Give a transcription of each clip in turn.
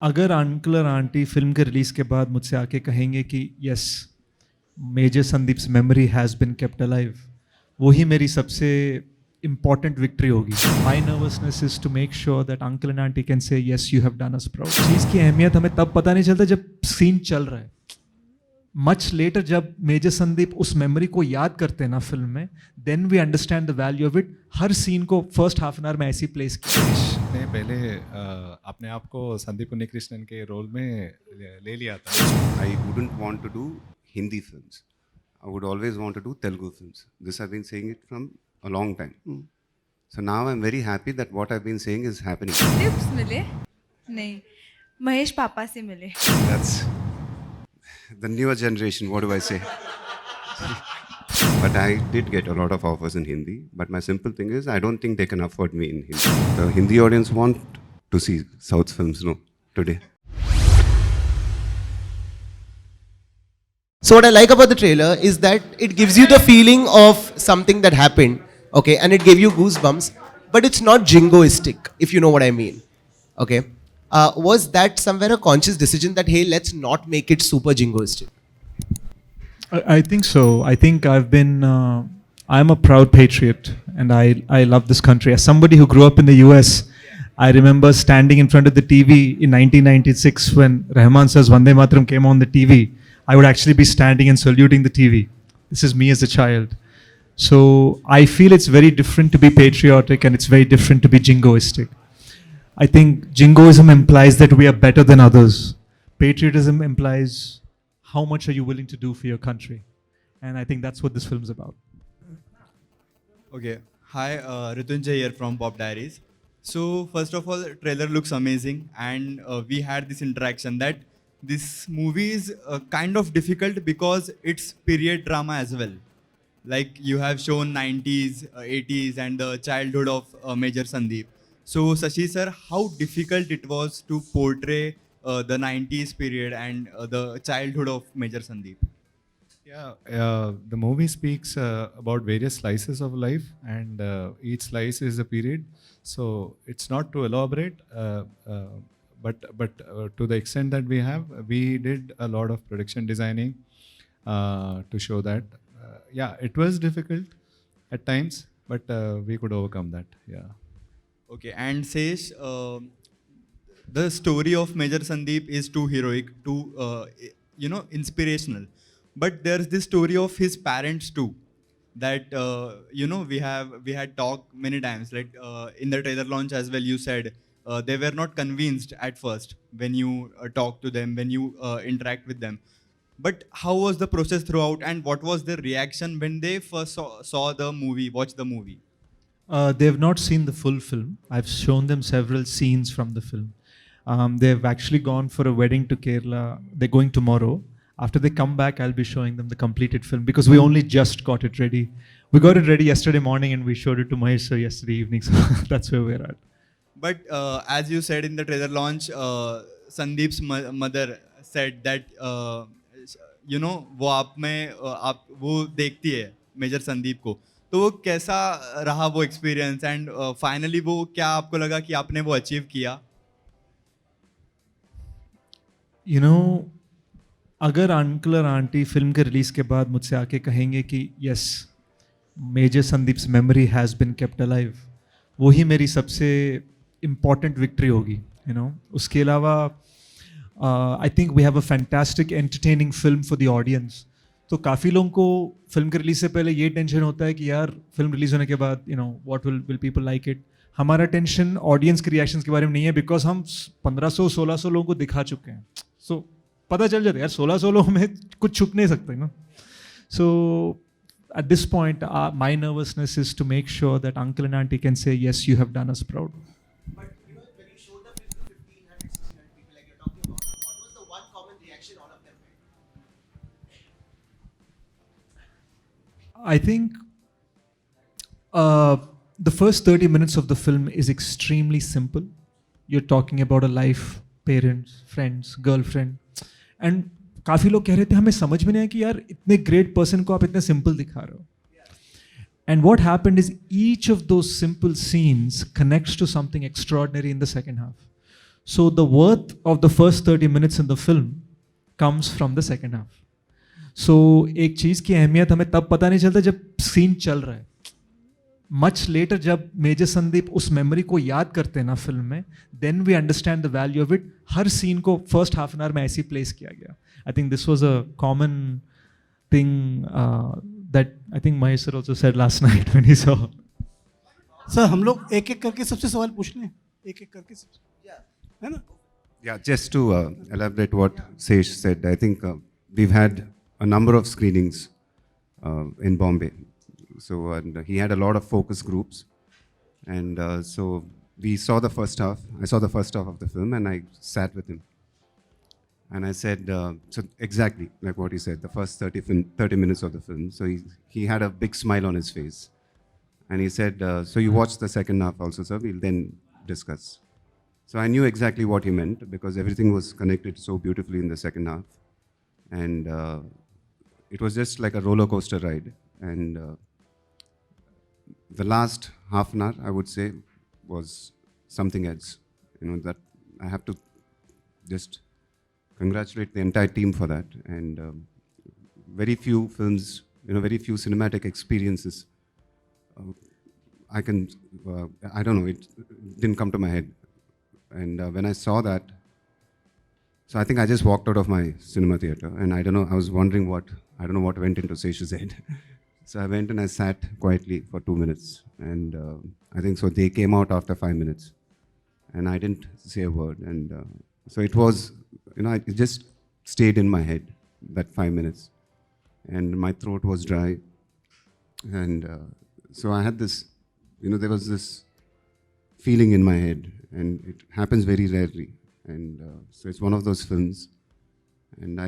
अगर अंकल और aunty film के रिलीज के बाद मुझसे आके कहेंगे कि yes major Sandeep's memory has been kept alive, वही मेरी सबसे इम्पॉर्टेंट विक्ट्री होगी. My nervousness is to make sure that uncle and aunty can say yes you have done us proud. चीज़ की अहमियत हमें तब पता नहीं चलता जब सीन चल रहा है. मच लेटर जब मेजर संदीप उस मेमोरी को याद करते हैं ना फिल्म में, then we understand the value of it. हर सीन को फर्स्ट हाफ एन आवर में ऐसी प्लेस की. ने पहले अपने आप को संदीप उन्नीकृष्णन के रोल में ले लिया था. I wouldn't want to do Hindi films. I would always want to do Telugu films. This I've been saying it from a long time. So now I'm very happy that what I've been saying is happening. Tips मिले? नहीं, महेश पापा से मिले. That's the newer generation, what do I say? But I did get a lot of offers in Hindi. But my simple thing is, I don't think they can afford me in Hindi. The Hindi audience want to see South films, no, today. So what I like about the trailer is that it gives you the feeling of something that happened, okay, and it gave you goosebumps, but it's not jingoistic, if you know what I mean, okay. Was that somewhere a conscious decision that, hey, let's not make it super jingoistic? I think so. I think I'm a proud patriot and I love this country. As somebody who grew up in the US, I remember standing in front of the TV in 1996 when Rahman Sir's Vande Mataram came on the TV. I would actually be standing and saluting the TV. This is me as a child. So I feel it's very different to be patriotic and it's very different to be jingoistic. I think jingoism implies that we are better than others. Patriotism implies how much are you willing to do for your country? And I think that's what this film's about. Okay. Hi, Ritunjay here from Pop Diaries. So first of all, trailer looks amazing, and we had this interaction that this movie is kind of difficult because it's period drama as well. Like you have shown 90s, 80s, and the childhood of Major Sandeep. So Sashi sir, how difficult it was to portray the 90s period and the childhood of Major Sandeep? Yeah, the movie speaks about various slices of life, and each slice is a period. So it's not to elaborate, but to the extent that we have, we did a lot of production designing to show that. Yeah, it was difficult at times, but we could overcome that. Yeah. Okay, and Sesh, the story of Major Sandeep is too heroic, too inspirational. But there's this story of his parents too. That we had talked many times. Like in the trailer launch as well, you said they were not convinced at first when you talk to them, when you interact with them. But how was the process throughout, and what was their reaction when they first saw the movie, watched the movie? They've not seen the full film. I've shown them several scenes from the film. They've actually gone for a wedding to Kerala. They're going tomorrow. After they come back, I'll be showing them the completed film because we only just got it ready. We got it ready yesterday morning and we showed it to Mahesh sir yesterday evening. So that's where we're at. But as you said in the trailer launch, Sandeep's mother said that वो आप में आप वो देखती है major Sandeep को. तो वो कैसा रहा वो एक्सपीरियंस, एंड फाइनली वो क्या आपको लगा कि आपने वो अचीव किया? अगर अंकल और आंटी फिल्म के रिलीज के बाद मुझसे आके कहेंगे कि yes major Sandeep's memory has been kept alive, वही मेरी सबसे इम्पॉर्टेंट विक्ट्री होगी. उसके अलावा I think we have a fantastic entertaining film for the audience. तो काफ़ी लोगों को फिल्म के रिलीज से पहले ये टेंशन होता है कि यार फिल्म रिलीज होने के बाद what will people like it. हमारा टेंशन ऑडियंस के रिएक्शंस के बारे में नहीं है बिकॉज हम 1500-1600 लोगों को दिखा चुके हैं. सो पता चल जाता है यार 1600 लोगों में कुछ छुप नहीं सकते ना. So at this point my nervousness is to make sure that uncle and aunty can say yes you have done us proud. When you showed the film to 1500, 1600 people like you're talking about, what was the one common reaction all of them had? I think the first 30 minutes of the film is extremely simple. You're talking about a life, parents, friends, girlfriend. And काफ़ी लोग कह रहे थे हमें समझ में नहीं आया कि यार इतने ग्रेट पर्सन को आप इतने सिंपल दिखा रहे हो. And what happened is each of those simple scenes connects to something extraordinary in the second half. So the worth of the first 30 minutes in the film comes from the second half. So एक चीज़ की अहमियत हमें तब पता नहीं चलता जब scene चल रहा है. मच लेटर जब मेजर संदीप उस मेमोरी को याद करते हैं ना फिल्म में, then we understand the value of it. हर सीन को फर्स्ट हाफ एन आवर में ऐसे प्लेस किया गया. I think this was a common thing that I think Mahesh sir also said last night when he saw. Sir हम लोग एक एक करके सबसे सवाल पूछ लें, एक एक करके सबसे, है ना? Yeah, just to elaborate what Sesh said, I think we've had a number of screenings in Bombay. So and he had a lot of focus groups. And so we saw the first half. I saw the first half of the film and I sat with him. And I said, so exactly like what he said, the first 30 minutes of the film. So he had a big smile on his face. And he said, so you watch the second half also, sir, we'll then discuss. So I knew exactly what he meant because everything was connected so beautifully in the second half. And it was just like a roller coaster ride. And the last half an hour, I would say, was something else. You know, that I have to just congratulate the entire team for that. And very few films, you know, very few cinematic experiences. I don't know, it didn't come to my head. And when I saw that, so I think I just walked out of my cinema theater and I don't know, I was wondering I don't know what went into Sesh's head. So I went and I sat quietly for 2 minutes. And I think so they came out after 5 minutes. And I didn't say a word. And so it was, you know, it just stayed in my head, that 5 minutes. And my throat was dry. And so I had this, you know, there was this feeling in my head. And it happens very rarely. And so it's one of those films. And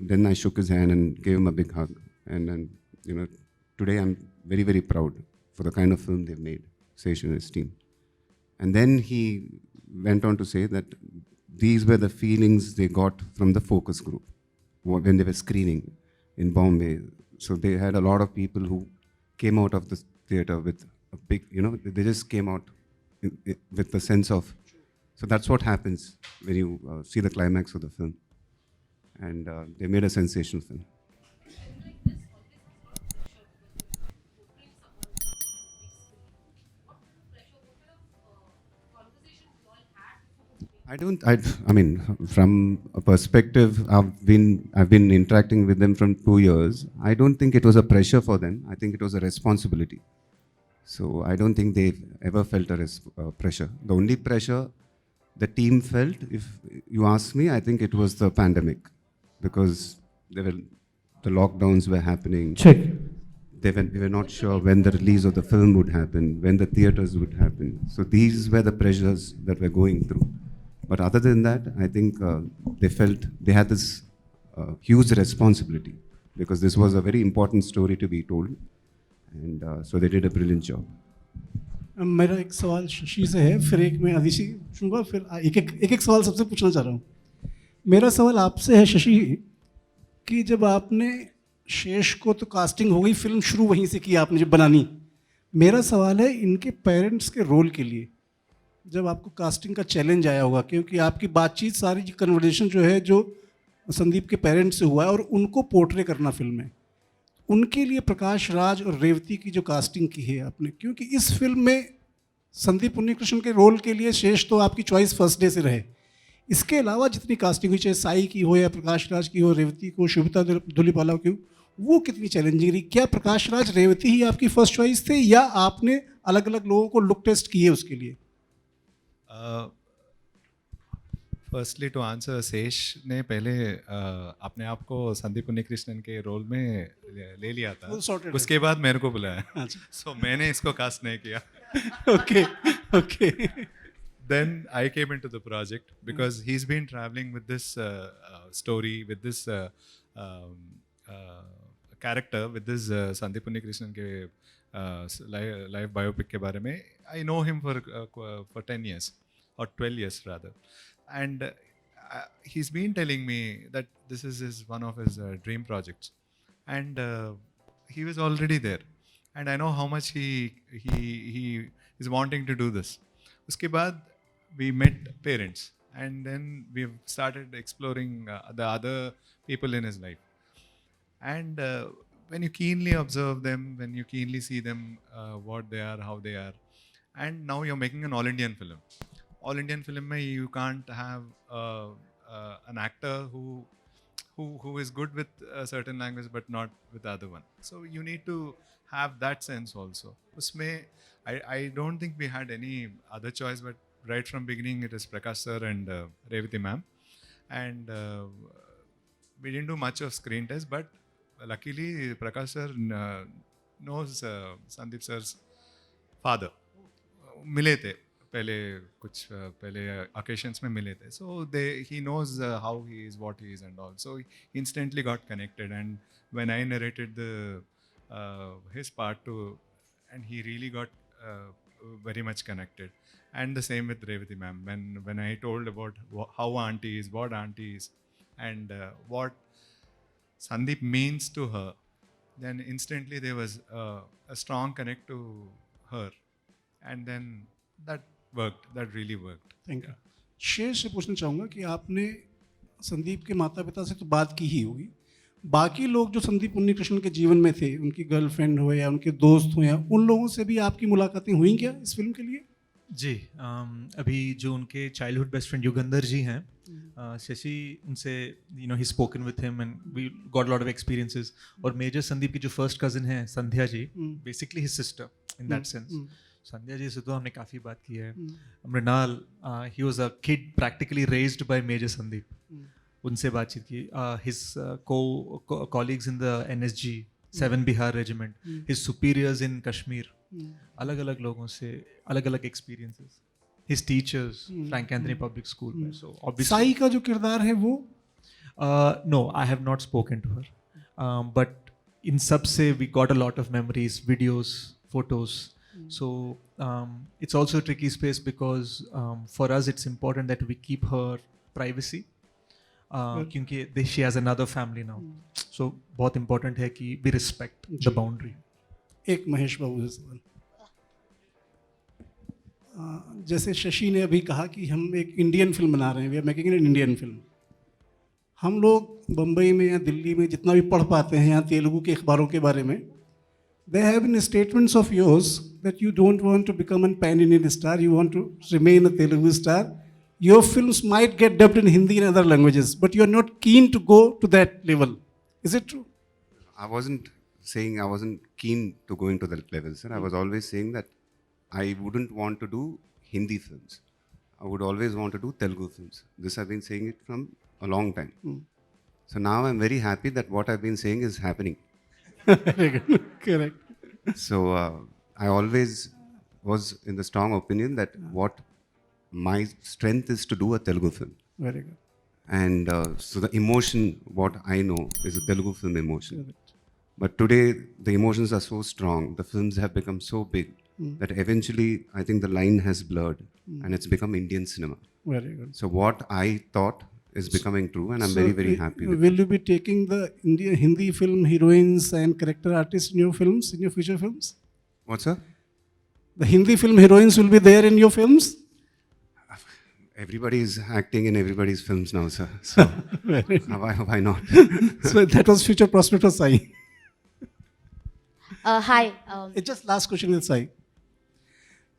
then I shook his hand and gave him a big hug. And then, you know, today I'm very, very proud for the kind of film they've made, Sesh and his team. And then he went on to say that these were the feelings they got from the focus group when they were screening in Bombay. So they had a lot of people who came out of the theater with a big, you know, they just came out with the sense of, so that's what happens when you see the climax of the film. And they made a sensational film. I mean, from a perspective, I've been interacting with them from 2 years. I don't think it was a pressure for them. I think it was a responsibility. So I don't think they've ever felt a pressure. The only pressure the team felt, if you ask me, I think it was the pandemic. Because the lockdowns were happening. Check. We were not sure when the release of the film would happen, when the theaters would happen. So these were the pressures that we're going through. But other than that, I think they felt they had this huge responsibility because this was a very important story to be told. And so they did a brilliant job. मेरा एक सवाल शशि से है, फिर एक मैं आदिशि पूछूंगा, फिर एक सवाल सबसे पूछना चाह रहा हूँ. मेरा सवाल आपसे है शशि कि जब आपने शेष को तो कास्टिंग हो गई, फिल्म शुरू वहीं से की आपने जब बनानी. मेरा सवाल है इनके पेरेंट्स के रोल के लिए जब आपको कास्टिंग का चैलेंज आया होगा, क्योंकि आपकी बातचीत सारी कन्वर्सेशन जो है जो संदीप के पेरेंट्स से हुआ है और उनको पोर्ट्रे करना फिल्म में, उनके लिए प्रकाश राज और रेवती की जो कास्टिंग की है आपने, क्योंकि इस फिल्म में संदीप उन्नीकृष्णन के रोल के लिए शेष तो आपकी चॉइस फर्स्ट डे से रहे. इसके अलावा जितनी कास्टिंग हुई, चाहे साई की हो या प्रकाश राज की हो, रेवती को, शुभता धुलीपाला की हो, वो कितनी चैलेंजिंग रही? क्या प्रकाश राज रेवती ही आपकी फर्स्ट चॉइस थे या आपने अलग अलग लोगों को लुक टेस्ट किए उसके लिए? फर्स्टली टू आंसर, शेष ने पहले अपने आप को संदीप उन्नीकृष्णन के रोल में ले लिया था, उसके बाद मेरे को बुलाया. सो मैंने इसको कास्ट नहीं किया. Okay. Then I came into the project because he's been traveling with this story, with this character, with this Sandeep Unnikrishnan के live biopic के बारे में. I know him for 10 years or 12 years rather, and he's been telling me that this is one of his dream projects, and he was already there, and I know how much he is wanting to do this. उसके बाद we met parents and then we've started exploring the other people in his life. And when you keenly observe them, when you keenly see them, what they are, how they are, and now you're making an all-Indian film. All-Indian film mein you can't have an actor who is good with a certain language but not with the other one. So you need to have that sense also. Usme, I don't think we had any other choice, but right from beginning it is Prakash sir and Revati ma'am. And we didn't do much of screen test, but luckily Prakash sir knows Sandeep sir's father. मिले थे पहले कुछ पहले occasions में मिले थे, so he knows how he is, what he is and all, so he instantly got connected. And when I narrated his part to, and he really got very much connected. And the same with Revati ma'am, when I told about how auntie is, what auntie is, and what Sandeep means to her, then instantly there was a strong connect to her. And then that worked, that really worked. Thank you. शेर से पूछना चाहूँगा कि आपने संदीप के माता पिता से तो बात की ही होगी, बाकी लोग जो संदीप उन्नीकृष्णन के जीवन में थे, उनकी गर्लफ्रेंड हो या उनके दोस्त हो, या उन लोगों से भी आपकी मुलाकातें हुई क्या इस फिल्म के लिए? जी, अभी जो उनके childhood best friend Yugandhar ji हैं, शशि, उनसे ही spoken with him and we got lot of experiences. और मेजर संदीप की जो फर्स्ट कजिन है Sandhya ji, basically his sister in that sense. Sandhya ji से तो हमने काफ़ी बात की है। Mrinal, he was a kid practically raised by major Sandeep, उनसे बातचीत की। His colleagues in the NSG 7 Bihar regiment, his superiors इन कश्मीर, अलग अलग लोगों से अलग अलग experiences, his teachers Frank Anthony public school में। सो ऑब्वियसली साई का जो किरदार है वो, no, I have not spoken to her, but इन सब से we got a lot of memories, videos, photos. So it's also a tricky space because for us it's important that we keep her privacy, क्योंकि she has another family now. So बहुत important है कि we respect the boundary. एक महेश बाबू से सवाल। जैसे शशि ने अभी कहा कि हम एक इंडियन फिल्म बना रहे हैं, we are making an Indian film. हम लोग बम्बई में या दिल्ली में जितना भी पढ़ पाते हैं यहाँ तेलुगु के अखबारों के बारे में, there have been statements of yours that you don't want to become a pan-Indian star, you want to remain a Telugu star. Your films might get dubbed in Hindi and other languages, but you are not keen to go to that level. Is it true? I wasn't saying I wasn't keen to go into that level, sir. I was always saying that I wouldn't want to do Hindi films. I would always want to do Telugu films. This I've been saying it from a long time. So now I'm very happy that what I've been saying is happening. Correct. So I always was in the strong opinion that what my strength is to do a Telugu film. Very good. And so the emotion, what I know is a Telugu film emotion. But today the emotions are so strong, the films have become so big that eventually I think the line has blurred and it's become Indian cinema. Very good. So what I thought is becoming true, and I'm very, very happy with Will it. you be taking the Hindi film heroines and character artists in your films, in your future films? What, sir? The Hindi film heroines will be there in your films? Everybody is acting in everybody's films now, sir. So why not? So that was future prospect of Saiee. Hi. It's just last question with Saiee.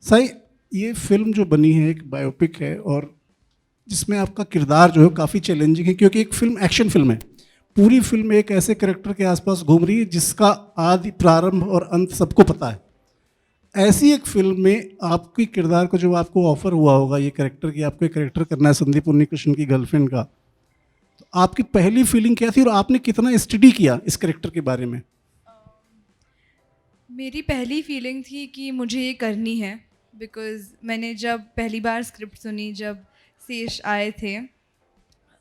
Saiee, ये film जो बनी है एक biopic है, और जिसमें आपका किरदार जो है काफ़ी चैलेंजिंग है, क्योंकि एक फिल्म एक्शन फिल्म है। पूरी फिल्म एक ऐसे कैरेक्टर के आसपास घूम रही है जिसका आदि, प्रारंभ और अंत सबको पता है। ऐसी एक फिल्म में आपकी किरदार को, जो आपको ऑफर हुआ होगा ये कैरेक्टर कि आपको एक कैरेक्टर करना है संदीप उन्नीकृष्णन की गर्लफ्रेंड का, तो आपकी पहली फीलिंग क्या थी और आपने कितना स्टडी किया इस कैरेक्टर के बारे में? मेरी पहली फीलिंग थी कि मुझे ये करनी है, बिकॉज़ मैंने जब पहली बार स्क्रिप्ट सुनी, जब शेष आए थे,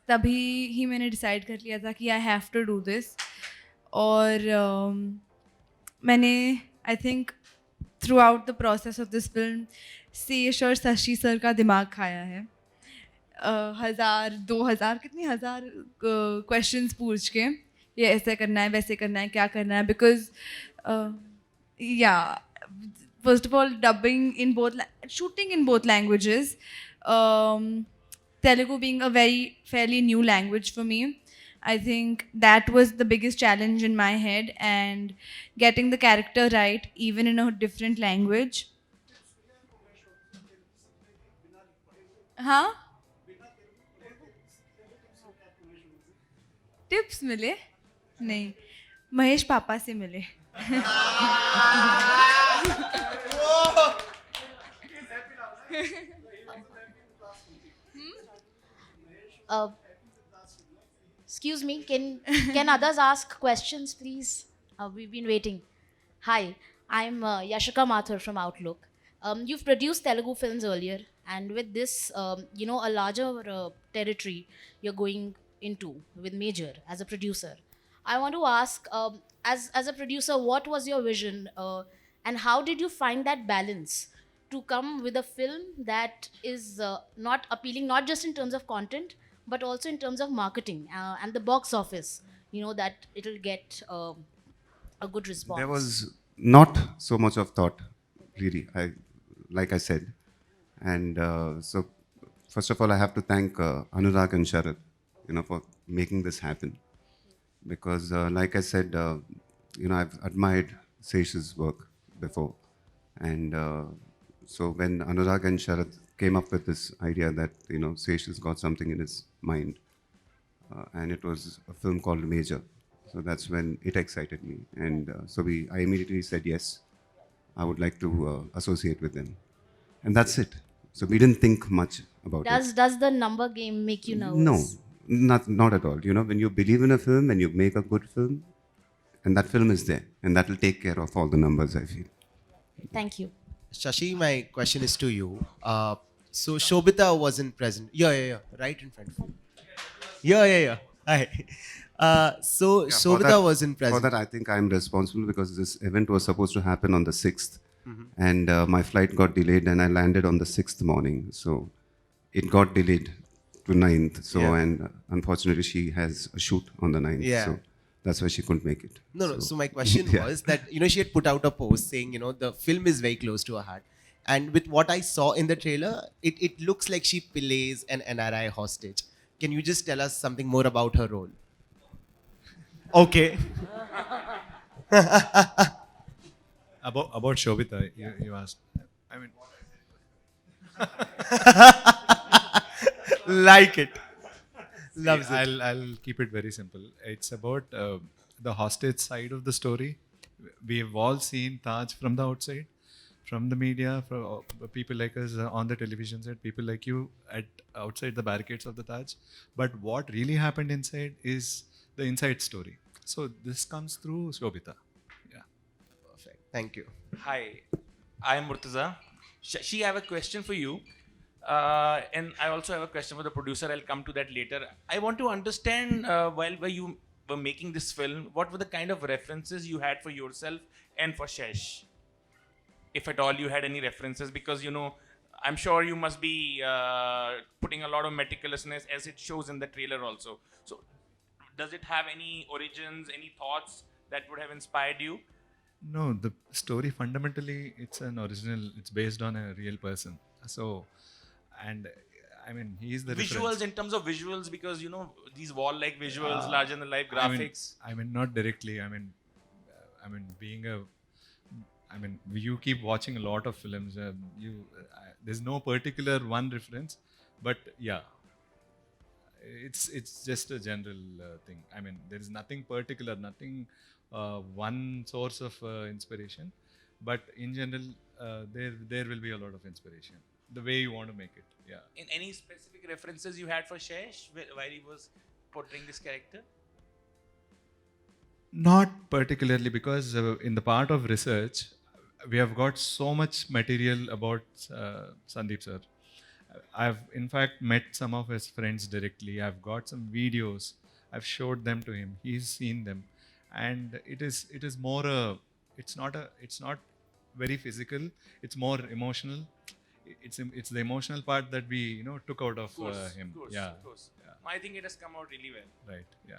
तभी ही मैंने डिसाइड कर लिया था कि I have to do this. और मैंने I think throughout the process of this film Sesh और शशि सर का दिमाग खाया है। 1000, 2000, कितनी हज़ार क्वेश्चंस पूछ के, ये ऐसे करना है, वैसे करना है, क्या करना है, बिकॉज या first of all dubbing in both, shooting in both languages, Telugu being a very fairly new language for me, I think that was the biggest challenge in my head, and getting the character right even in a different language. हाँ tips मिले नहीं, महेश पापा से मिले. Uh, excuse me, can others ask questions, please? We've been waiting. Hi, I'm Yashika Mathur from Outlook. You've produced Telugu films earlier, and with this, a larger territory you're going into with Major as a producer. I want to ask, as a producer, what was your vision, and how did you find that balance to come with a film that is not appealing, not just in terms of content, but also in terms of marketing and the box office? That it'll get a good response. There was not so much of thought, really, like I said. And so, first of all, I have to thank Anurag and Sharad, for making this happen. Because, like I said, I've admired Sesh's work before. And so when Anurag and Sharad came up with this idea that, Sesh has got something in his mind, and it was a film called Major. So that's when it excited me. And I immediately said, yes, I would like to associate with them. And that's it. So we didn't think much about it. Does the number game make you nervous? No, not at all. When you believe in a film and you make a good film, and that film is there, and that will take care of all the numbers, I feel. Thank you. Shashi, my question is to you. So Shobita wasn't present. Yeah. Right in front of you. Yeah. Hi. So Yeah, Shobita wasn't present. For that, I think I'm responsible because this event was supposed to happen on the 6th. And my flight got delayed and I landed on the 6th morning. So it got delayed to 9th. So, and unfortunately, she has a shoot on the 9th. Yeah. So that's why she couldn't make it. No. So my question was that, she had put out a post saying, the film is very close to her heart. And with what I saw in the trailer, it looks like she plays an NRI hostage. Can you just tell us something more about her role? Okay. About Shobita, you asked. I mean, Like it. Loves it. I'll keep it very simple. It's about the hostage side of the story. We have all seen Taj from the outside, from the media, from people like us on the television set, people like you outside the barricades of the Taj. But what really happened inside is the inside story. So this comes through Shobita. Yeah. Perfect. Thank you. Hi, I am Murtaza. Shashi, I have a question for you. And I also have a question for the producer. I'll come to that later. I want to understand while you were making this film, what were the kind of references you had for yourself and for Shesh? If at all you had any references, because I'm sure you must be putting a lot of meticulousness as it shows in the trailer also. So does it have any origins, any thoughts that would have inspired you? No, the story fundamentally, it's an original. It's based on a real person. So, and I mean, he is the Visuals, reference. in terms of visuals, because these wall-like visuals, larger than life graphics. I mean, not directly. You keep watching a lot of films. There's no particular one reference, but yeah, it's just a general thing. I mean, there is nothing particular, nothing one source of inspiration, but in general, there will be a lot of inspiration. The way you want to make it, yeah. In any specific references you had for Shesh while he was portraying this character? Not particularly, because in the part of research, we have got so much material about Sandeep sir. I've in fact met some of his friends directly. I've got some videos. I've showed them to him. He's seen them, and it is more it's not very physical. It's more emotional. It's the emotional part that we took out of him. Yeah. Of course. Yeah. I think it has come out really well. Right. Yeah.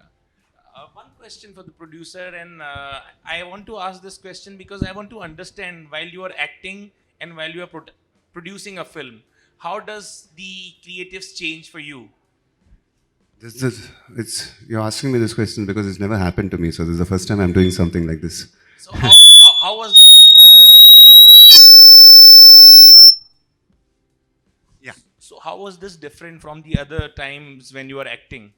One question for the producer, and I want to ask this question because I want to understand, while you are acting and while you are producing a film, how does the creatives change for you? You're asking me this question because it's never happened to me. So this is the first time I'm doing something like this. So how was Yeah. so how was this different from the other times when you were acting?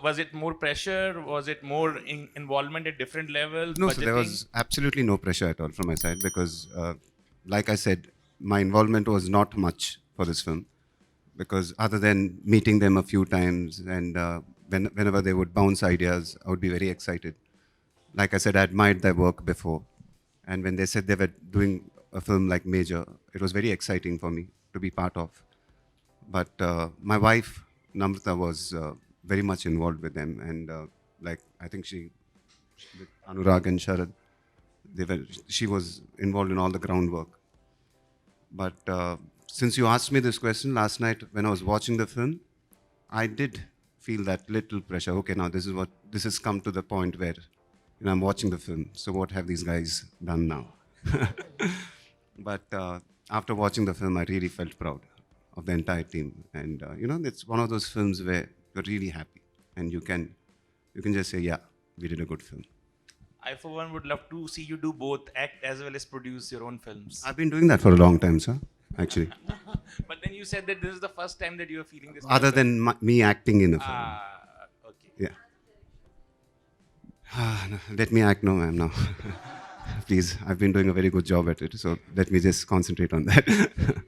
Was it more pressure? Was it more involvement at different levels? No, so there budgeting? was absolutely no pressure at all from my side because, like I said, my involvement was not much for this film because other than meeting them a few times and whenever they would bounce ideas, I would be very excited. Like I said, I admired their work before. And when they said they were doing a film like Major, it was very exciting for me to be part of. But my wife, Namrata, was very much involved with them. And like, I think with Anurag and Sharad, she was involved in all the groundwork. But since you asked me this question last night when I was watching the film, I did feel that little pressure. Okay, now this has come to the point where I'm watching the film. So what have these guys done now? But after watching the film, I really felt proud of the entire team. And it's one of those films where you're really happy and you can just say, yeah, we did a good film. I, for one, would love to see you do both, act as well as produce your own films. I've been doing that for a long time, sir, actually. But then you said that this is the first time that you are feeling this. Other than me acting in a film. Okay. Yeah. No, let me act, no, ma'am, no. Please, I've been doing a very good job at it, so let me just concentrate on that.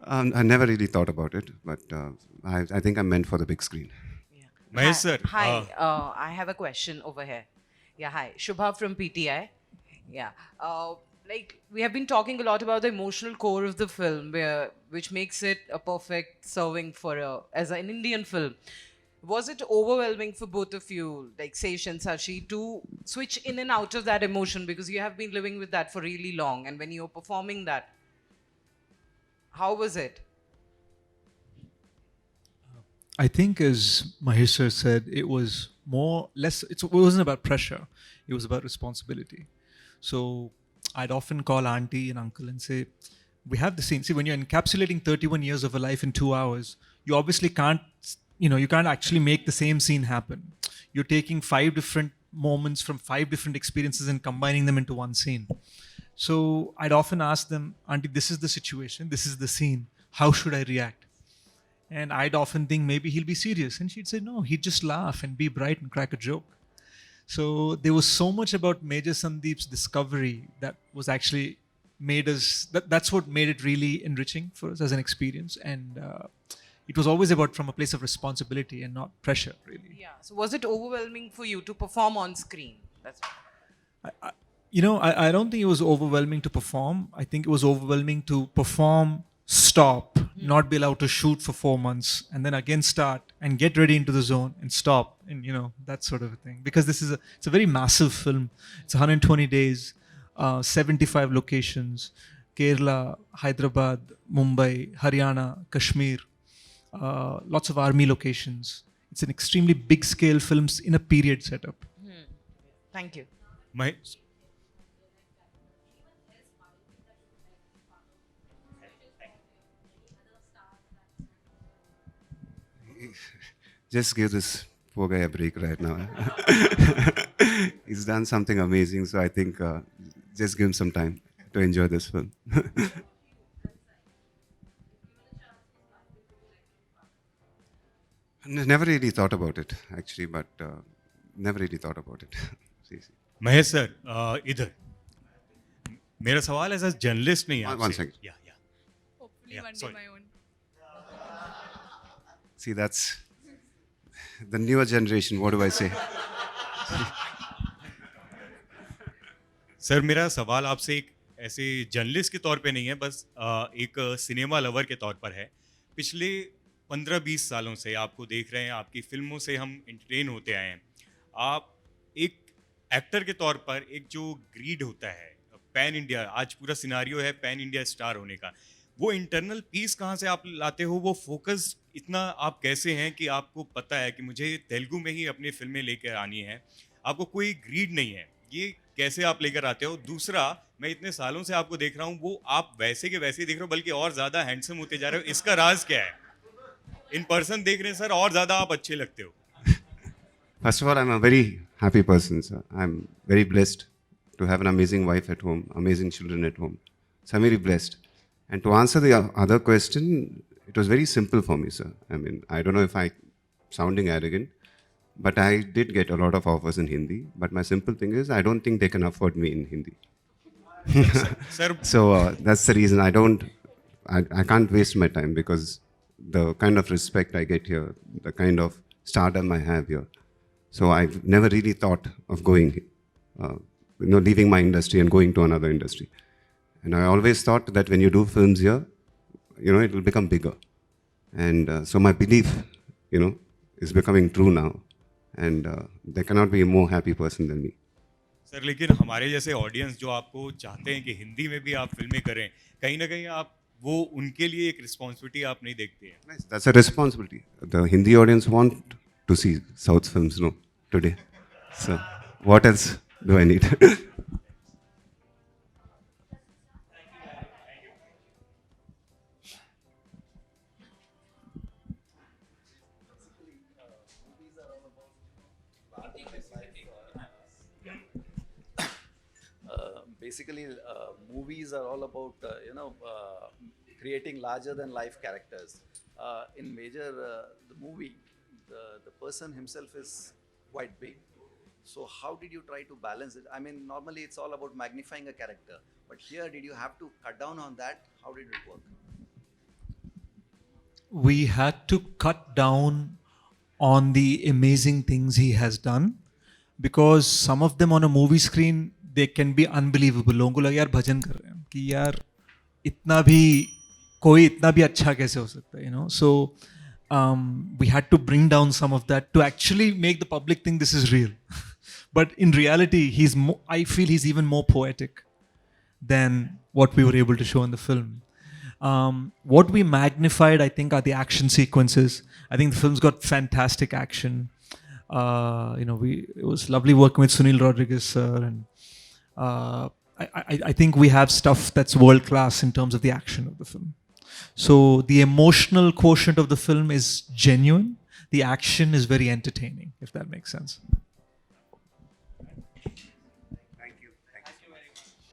I never really thought about it, but I think I'm meant for the big screen. Mahesh sir. Hi, I have a question over here. Yeah, hi. Shubha from PTI. Yeah. Like, we have been talking a lot about the emotional core of the film, which makes it a perfect serving as an Indian film. Was it overwhelming for both of you, like Sesh and Sashi, to switch in and out of that emotion because you have been living with that for really long, and when you're performing that, how was it? I think, as Mahesh sir said, it wasn't about pressure. It was about responsibility. So I'd often call auntie and uncle and say, we have the scene. See, when you're encapsulating 31 years of a life in 2 hours, you obviously can't, you can't actually make the same scene happen. You're taking 5 different moments from 5 different experiences and combining them into one scene. So I'd often ask them, auntie, this is the situation, this is the scene. How should I react? And I'd often think maybe he'll be serious. And she'd say, no, he'd just laugh and be bright and crack a joke. So there was so much about Major Sandeep's discovery that was actually that's what made it really enriching for us as an experience. And it was always about from a place of responsibility and not pressure, really. Yeah. So was it overwhelming for you to perform on screen? That's I don't think it was overwhelming to perform. I think it was overwhelming to perform, stop, not be allowed to shoot for 4 months, and then again start and get ready into the zone and stop, and that sort of a thing. Because it's a very massive film. It's 120 days, 75 locations, Kerala, Hyderabad, Mumbai, Haryana, Kashmir, lots of army locations. It's an extremely big scale films in a period setup. Thank you. Mahesh. Just give this poor guy a break right now. He's done something amazing, so I think just give him some time to enjoy this film. Never really thought about it, actually, but never really thought about it. Mahesh sir इधर मेरा सवाल as a journalist नहीं है One second. Hopefully one day sorry. my own. See, that's the newer generation. What do I say? Sir मेरा सवाल आपसे एक ऐसे जर्नलिस्ट के तौर पे नहीं है, बस एक सिनेमा लवर के तौर पर है. पिछले 15-20 सालों से आपको देख रहे हैं, आपकी फिल्मों से हम एंटरटेन होते आए हैं. आप एक एक्टर के तौर पर एक जो ग्रीड होता है पैन इंडिया, आज पूरा सिनारियो है पैन इंडिया स्टार होने का, वो इंटरनल पीस कहाँ से आप लाते हो? वो फोकस इतना आप कैसे हैं कि आपको पता है कि मुझे तेलुगु में ही अपनी फिल्में लेकर आनी है, आपको कोई ग्रीड नहीं है, ये कैसे आप लेकर आते हो? दूसरा, मैं इतने सालों से आपको देख रहा हूँ, वो आप वैसे के वैसे ही दिख रहे हो, बल्कि और ज़्यादा हैंडसम होते जा रहे हो। इसका राज क्या है? इन पर्सन देख रहे हैं सर, और ज़्यादा आप अच्छे लगते हो। First of all, I'm a very happy person, sir. I'm very blessed to have an amazing wife at home, amazing children at home. So I'm very blessed. And to answer the other question, it was very simple for me, sir. I mean, I don't know if I'm sounding arrogant, but I did get a lot of offers in Hindi. But my simple thing is, I don't think they can afford me in Hindi. Sir, So that's the reason I can't waste my time, because the kind of respect I get here, the kind of stardom I have here. So I've never really thought of going, leaving my industry and going to another industry. And I always thought that when you do films here, it will become bigger. And so my belief, is becoming true now. And there cannot be a more happy person than me. Sir लेकिन हमारे जैसे audience जो आपको चाहते हैं कि हिंदी में भी आप फिल्में करें, कहीं ना कहीं आप वो उनके लिए एक रिस्पॉन्सिबिलिटी आप नहीं देखते हैं? Nice. That's a responsibility. The Hindi audience want to see South films, today. So what else do I need? Basically, movies are all about creating larger than life characters. In Major, the movie, the person himself is quite big. So how did you try to balance it? I mean, normally it's all about magnifying a character, but here did you have to cut down on that? How did it work? We had to cut down on the amazing things he has done, because some of them on a movie screen, they can be unbelievable. लोगों को लगे यार भजन कर रहे हैं कि यार कोई इतना भी अच्छा कैसे हो सकता है, so we had to bring down some of that to actually make the public think this is real. But in reality, I feel he's even more poetic than what we were able to show in the film. What we magnified, I think, are the action sequences. I think the film's got fantastic action. It was lovely working with Sunil Rodriguez, sir, and I think we have stuff that's world class in terms of the action of the film. So the emotional quotient of the film is genuine. The action is very entertaining, if that makes sense.